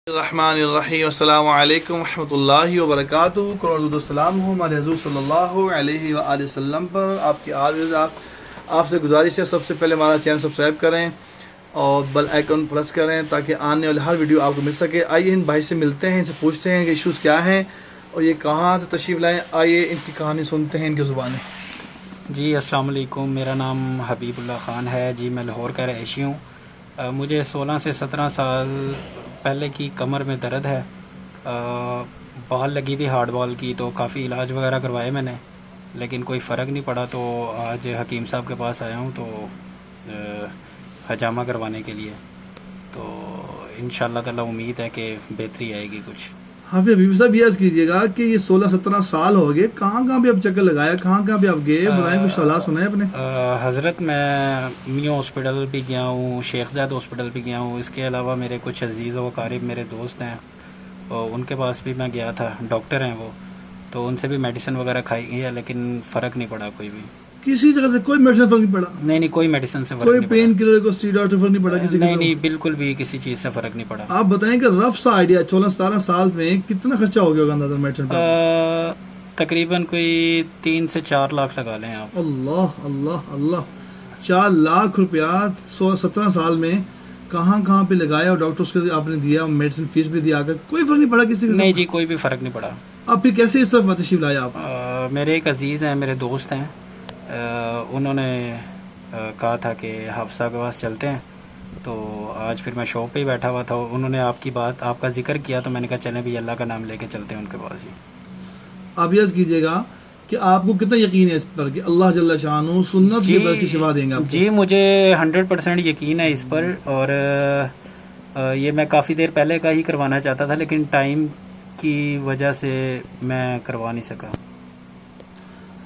الرحمن الرحیم السلام علیکم ورحمۃ اللہ وبرکاتہ. کروڑ السلام ہو ہمارے حضور صلی اللہ علیہ وآلہ وسلم پر. آپ کی عزیز آپ سے گزارش ہے سب سے پہلے ہمارا چینل سبسکرائب کریں اور بیل آئیکن پریس کریں تاکہ آنے والی ہر ویڈیو آپ کو مل سکے. آئیے ان بھائی سے ملتے ہیں، ان سے پوچھتے ہیں کہ ایشوز کیا ہیں اور یہ کہاں سے تشریف لائیں. آئیے ان کی کہانی سنتے ہیں ان کی زبانیں. جی السلام علیکم، میرا نام حبیب اللہ خان ہے. جی میں لاہور کا رہائشی ہوں. مجھے 16 سے 17 سال پہلے کی کمر میں درد ہے. بال لگی تھی ہارڈ بال کی، تو کافی علاج وغیرہ کروائے میں نے، لیکن کوئی فرق نہیں پڑا. تو آج حکیم صاحب کے پاس آیا ہوں تو حجامہ کروانے کے لیے. تو انشاءاللہ تعالی امید ہے کہ بہتری آئے گی کچھ. حافظ حبیب صاحب یہ عرض کیجیے گا کہ یہ 16-17 سال ہو گئے، کہاں کہاں پہ آپ چکر لگایا، کہاں کہاں پہ آپ گئے، بتائیں کچھ حالات سنائیں اپنے. حضرت میں میو ہاسپٹل بھی گیا ہوں، شیخ زید ہاسپٹل بھی گیا ہوں. اس کے علاوہ میرے کچھ عزیز و اقارب میرے دوست ہیں، ان کے پاس بھی میں گیا تھا. ڈاکٹر ہیں وہ، تو ان سے بھی میڈیسن وغیرہ کھائی گئی ہے، لیکن فرق نہیں پڑا کوئی بھی. کسی جگہ سے کوئی میڈیسن فرق نہیں پڑا؟ نہیں کوئی میڈیسن سے فرق کوئی نہیں پین کلر کو اسٹیرائڈ سے فرق نہیں پڑا کسی پڑا. نہیں بالکل بھی کسی چیز سے فرق نہیں پڑا. آپ بتائیں کہ رف سا آئیڈیا 16-17 سال میں کتنا خرچہ ہو گیا ہوگا اندازہ میڈیسن پر؟ تقریباً کوئی 3 سے 4 لاکھ لگا لیں آپ. اللہ اللہ اللہ، 4 لاکھ روپیہ 17 سال میں کہاں کہاں پہ لگایا اور ڈاکٹرز کو آپ نے دیا، میڈیسن فیس بھی دیا، کوئی فرق نہیں پڑا کسی کے؟ نہیں جی کوئی بھی فرق نہیں پڑا. آپ پھر کیسے اس طرف تشریف لایا آپ؟ میرے ایک عزیز ہیں، میرے دوست ہیں، انہوں نے کہا تھا کہ حافظ صاحب کے پاس چلتے ہیں. تو آج پھر میں شاپ پہ ہی بیٹھا ہوا تھا، انہوں نے آپ کی بات، آپ کا ذکر کیا، تو میں نے کہا چلیں بھی اللہ کا نام لے کے چلتے ہیں ان کے پاس ہی. آپ یاد کیجیے گا کہ آپ کو کتنا یقین ہے اس پر کہ اللہ جل شانہ سنت کے بل کی شفا دیں گے آپ کو؟ جی مجھے 100% یقین ہے اس پر. اور یہ میں کافی دیر پہلے کا ہی کروانا چاہتا تھا، لیکن ٹائم کی وجہ سے میں کروا نہیں سکا.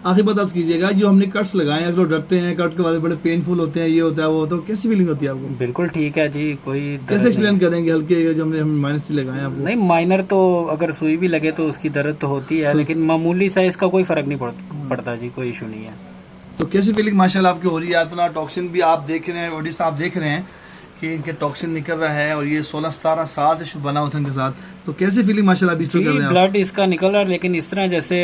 آخری بات آج کیجیے گا، جو ہم نے کٹس لگائے ہیں، لوگ ڈرتے ہیں کٹ کے بعد بڑے پین فل ہوتے ہیں، یہ ہوتا ہے وہ ہوتا ہے، کیسی فیلنگ ہوتی ہے آپ کو؟ بالکل ٹھیک ہے جی، کوئی کیسے ایکسپلین کریں گے ہلکے جو ہم نے مائنس سے لگائے ہیں آپ کو؟ نہیں مائنر تو اگر سوئی بھی لگے تو اس کی درد تو ہوتی ہے، لیکن معمولی سا اس کا کوئی فرق نہیں پڑتا جی، کوئی ایشو نہیں ہے. تو کیسی فیلنگ ماشاءاللہ آپ کی ہو رہی ہے؟ اتنا ٹاکسن بھی آپ دیکھ رہے ہیں، آڈیس آپ دیکھ رہے ہیں کہ ان کے ٹاکسن نکل رہا ہے، اور یہ 16-17 سال سے بنا ہوتا ہے ان کے ساتھ. تو کیسی فیلنگ ماشاءاللہ ابھی کر رہے ہیں؟ بلڈ اس کا نکل رہا ہے، لیکن اس طرح جیسے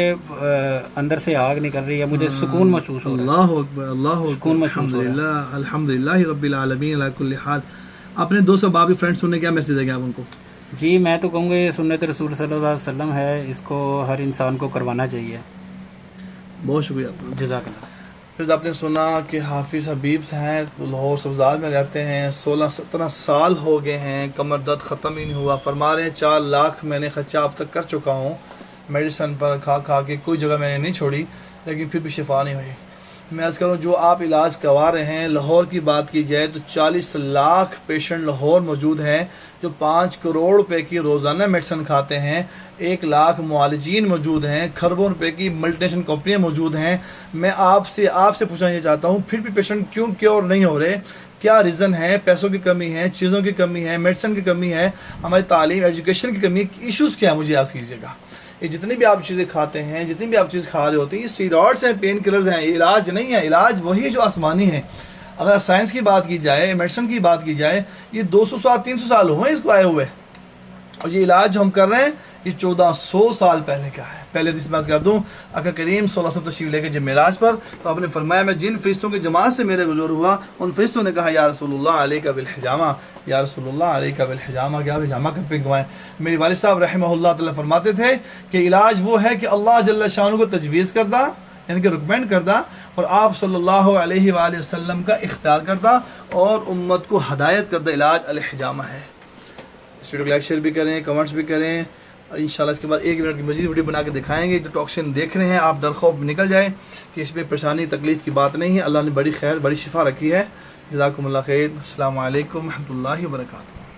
اندر سے آگ نکل رہی ہے، مجھے سکون محسوس ہو رہا ہے. اللہ اکبر اللہ سکون اکبر، محسوس ہو رہا ہے. الحمدللہ رب العالمین علی کل حال. اپنے دوست اور باقی فرینڈس نے کیا میسج دیں گے آپ ان کو؟ جی میں تو کہوں گا یہ سنت رسول صلی اللہ علیہ وسلم ہے، اس کو ہر انسان کو کروانا چاہیے. بہت شکریہ آپ کا، جزاک اللہ. پھر آپ نے سنا کہ حافظ حبیب ہیں، لاہور سبزار میں رہتے ہیں، 16-17 سال ہو گئے ہیں، کمر درد ختم ہی نہیں ہوا. فرما رہے ہیں 4 لاکھ میں نے خرچہ اب تک کر چکا ہوں میڈیسن پر، کھا کے کوئی جگہ میں نے نہیں چھوڑی، لیکن پھر بھی شفا نہیں ہوئی. میں عرض کروں جو آپ علاج کروا رہے ہیں، لاہور کی بات کی جائے تو 40 لاکھ پیشنٹ لاہور موجود ہیں جو 5 کروڑ روپے کی روزانہ میڈیسن کھاتے ہیں. 1 لاکھ معالجین موجود ہیں، کھربوں روپے کی ملٹی نیشنل کمپنیاں موجود ہیں. میں آپ سے پوچھنا یہ چاہتا ہوں پھر بھی پیشنٹ کیوں کیور نہیں ہو رہے؟ کیا ریزن ہے؟ پیسوں کی کمی ہے، چیزوں کی کمی ہے، میڈیسن کی کمی ہے، ہماری تعلیم ایجوکیشن کی کمی ہے؟ ایشوز کیا ہے مجھے یاد کیجیے گا. یہ جتنی بھی آپ چیزیں کھاتے ہیں، جتنی بھی آپ چیز کھا رہے ہوتے ہیں، یہ اسٹیرائڈس ہیں، پین کلرز ہیں، یہ علاج نہیں ہے. علاج وہی جو آسمانی ہے. اگر سائنس کی بات کی جائے، میڈیسن کی بات کی جائے، یہ 200 سال 300 سال ہوئے اس کو آئے ہوئے، اور یہ علاج جو ہم کر رہے ہیں یہ 1400 سال پہلے کا ہے. پہلے اس بات کر دوں، آقا کریم صلی اللہ علیہ وسلم تشریف لے کے جب معراج پر، تو آپ نے فرمایا میں جن فرشتوں کی جماعت سے میرے گزر ہوا، ان فرشتوں نے کہا یا رسول اللہ علیک بالحجامہ، یا رسول اللہ علیک بالحجامہ، کیا حجامہ کب پنگوائیں. میرے والد صاحب رحمہ اللہ تعالی فرماتے تھے کہ علاج وہ ہے کہ اللہ جل شانہ کو تجویز کردہ، یعنی کہ ریکمینڈ کردہ، اور آپ صلی اللہ علیہ وآلہ وسلم کا اختیار کردہ اور امت کو ہدایت کردہ علاج الحجامہ ہے. اس ویڈیو کو لائک شیئر بھی کریں، کمنٹس بھی کریں، اور انشاءاللہ اس کے بعد 1 منٹ کی مزید ویڈیو بنا کے دکھائیں گے. جو ٹاکسن دیکھ رہے ہیں آپ ڈر خوف میں نکل جائیں کہ اس میں پریشانی تکلیف کی بات نہیں ہے. اللہ نے بڑی خیر بڑی شفا رکھی ہے. جزاکم اللہ خیر. السلام علیکم ورحمۃ اللہ وبرکاتہ.